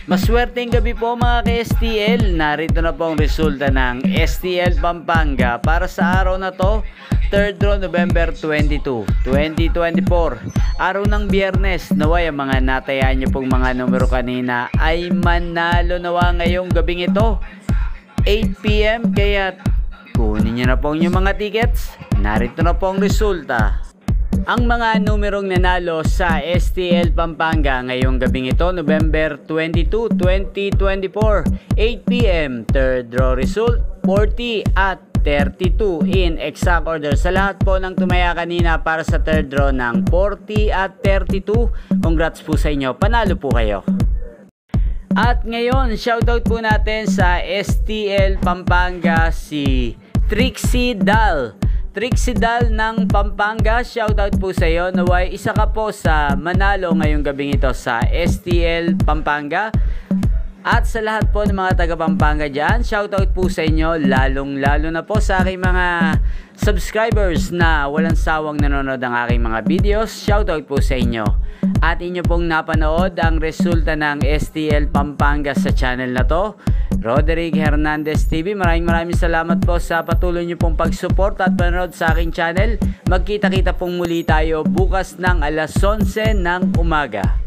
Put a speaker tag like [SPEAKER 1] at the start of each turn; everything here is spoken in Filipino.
[SPEAKER 1] Maswerteng gabi po mga ka-STL. Narito na po ang resulta ng STL Pampanga para sa araw na to, 3rd draw November 22, 2024. Araw ng Biyernes. Naway ang mga natayaan nyo pong mga numero kanina ay manalo nawa ngayong gabing ito, 8 PM. Kaya kunin nyo na po yung mga tickets. Narito na po ang resulta. Ang mga numerong nanalo sa STL Pampanga ngayong gabing ito, November 22, 2024, 8 PM, 3rd draw result, 40 at 32 in exact order. Sa lahat po ng tumaya kanina para sa 3rd draw ng 40 at 32, congrats po sa inyo, panalo po kayo. At ngayon, shoutout po natin sa STL Pampanga si Trixie Dal. Trixie Dal ng Pampanga, shoutout po sa iyo. Naway isa ka po sa manalo ngayong gabing ito sa STL Pampanga. At sa lahat po ng mga taga Pampanga dyan, shoutout po sa inyo. Lalong lalo na po sa aking mga subscribers na walang sawang nanonood ng aking mga videos. Shoutout po sa inyo. At inyo pong napanood ang resulta ng STL Pampanga sa channel na to, Roderick Hernandez TV. Maraming salamat po sa patuloy nyo pong pag-support at panonood sa aking channel. Magkita-kita pong muli tayo bukas ng alas 11 ng umaga.